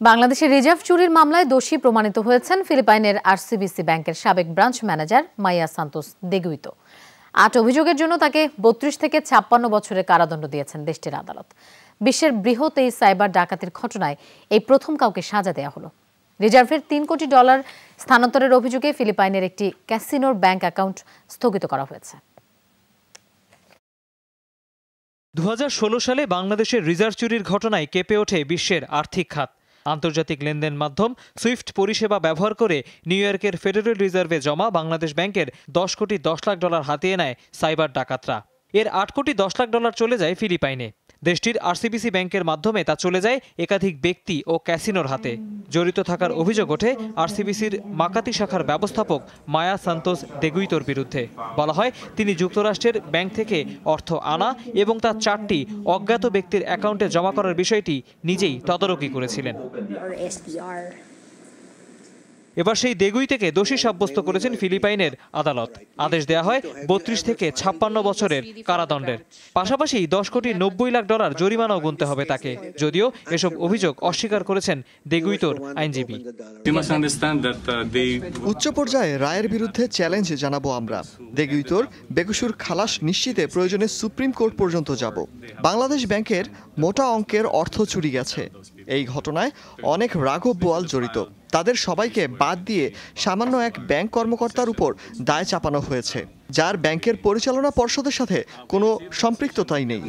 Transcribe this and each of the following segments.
বাংলাদেশের রিজার্ভ চুরির মামলায় দোষী প্রমাণিত হয়েছেন ফিলিপাইনের আরসিবিসি ব্যাংকের সাবেক ব্রাঞ্চ ম্যানেজার মাইয়া সান্তোস দেগুইতো। ৮ অভিযোগের জন্য তাকে ৩২ থেকে ৫৬ বছরের কারাদণ্ড দিয়েছেন দেশটির আদালত। বিশ্বের বৃহৎ এই সাইবার ডাকাতির ঘটনায় এই প্রথম কাউকে সাজা দেওয়া হলো। রিজার্ভের $৩ কোটি স্থানান্তরের অভিযোগে ফিলিপাইনের একটি ক্যাসিনোর ব্যাংক অ্যাকাউন্ট স্থগিত করা হয়েছে। ২০১৬ সালে বাংলাদেশের রিজার্ভ চুরির ঘটনায় কেঁপে ওঠে বিশ্বের আর্থিক খাত। আন্তর্জাতিক লেনদেন মাধ্যম সুইফট পরিষেবা ব্যবহার করে নিউ ইয়র্কের ফেডারেল রিজার্ভে জমা বাংলাদেশ ব্যাংকের $10 কোটি 10 লাখ হাতিয়ে নেয় সাইবার ডাকাতরা। এর $8 কোটি 10 লাখ চলে যায় ফিলিপাইনে। দেশটির আরসিবিসি ব্যাংকের মাধ্যমে তা চলে যায় একাধিক ব্যক্তি ও ক্যাসিনোর হাতে। জড়িত থাকার অভিযোগ ওঠে আরসিবিসির মাকাতি শাখার ব্যবস্থাপক মায়া সান্তোস দেগুইতোর বিরুদ্ধে। বলা হয় তিনি যুক্তরাষ্ট্রের ব্যাংক থেকে অর্থ আনা এবং তার 4টি অজ্ঞাত ব্যক্তির অ্যাকাউন্টে জমা করার বিষয়টি নিজেই তদারকি করেছিলেন। এবার সেই দেগুইতোকে দোষী সাব্যস্ত করেছেন ফিলিপাইনের আদালত। আদেশ দেয়া হয় ৩২ থেকে ৫৬ বছরের কারাদণ্ডের। পাশাপাশি $10 কোটি ৯০ লাখ জরিমানাও গুনতে হবে তাকে, যদিও এসব অভিযোগ অস্বীকার করেছেন দেগুইতোর আইনজীবী। উচ্চ পর্যায়ে রায়ের বিরুদ্ধে চ্যালেঞ্জ জানাবো আমরা। দেগুইতোর বেকসুর খালাস নিশ্চিতে প্রয়োজনে সুপ্রিম কোর্ট পর্যন্ত যাব। বাংলাদেশ ব্যাংকের মোটা অঙ্কের অর্থ চুরি গেছে। এই ঘটনায় অনেক রাঘব বোয়াল জড়িত। তাদের সবাইকে বাদ দিয়ে সামান্য এক ব্যাংক কর্মকর্তার উপর দায় চাপানো হয়েছে, যার ব্যাংকের পরিচালনা পর্ষদের সাথে কোনো সম্পৃক্ততাই নেই।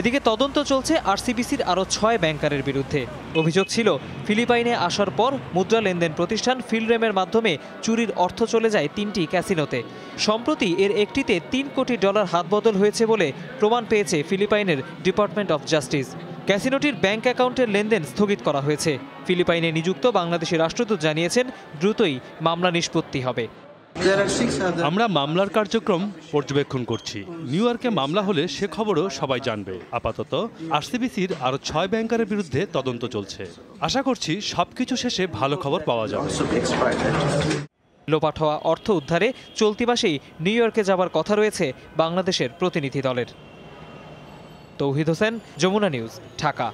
এদিকে তদন্ত চলছে আরসিবিসির আরও 6 ব্যাংকারের বিরুদ্ধে। অভিযোগ ছিল ফিলিপাইনে আসার পর মুদ্রা লেনদেন প্রতিষ্ঠান ফিলরেমের মাধ্যমে চুরির অর্থ চলে যায় 3টি ক্যাসিনোতে। সম্প্রতি এর একটিতে $3 কোটি হাতবদল হয়েছে বলে প্রমাণ পেয়েছে ফিলিপাইনের ডিপার্টমেন্ট অফ জাস্টিস। ক্যাসিনোটির ব্যাংক অ্যাকাউন্টের লেনদেন স্থগিত করা হয়েছে। ফিলিপাইনে নিযুক্ত বাংলাদেশের রাষ্ট্রদূত জানিয়েছেন দ্রুতই মামলা নিষ্পত্তি হবে। আমরা মামলার কার্যক্রম পর্যবেক্ষণ করছি। নিউ ইয়র্কে মামলা হলে সে খবরও সবাই জানবে। আপাতত আরসিবিসির আরও 6 ব্যাংকারের বিরুদ্ধে তদন্ত চলছে। আশা করছি সবকিছু শেষে ভালো খবর পাওয়া যাবে। লোপাট হওয়া অর্থ উদ্ধারে চলতি মাসেই নিউ ইয়র্কে যাবার কথা রয়েছে বাংলাদেশের প্রতিনিধি দলের। তৌহিদ হোসেন, যমুনা নিউজ, ঢাকা।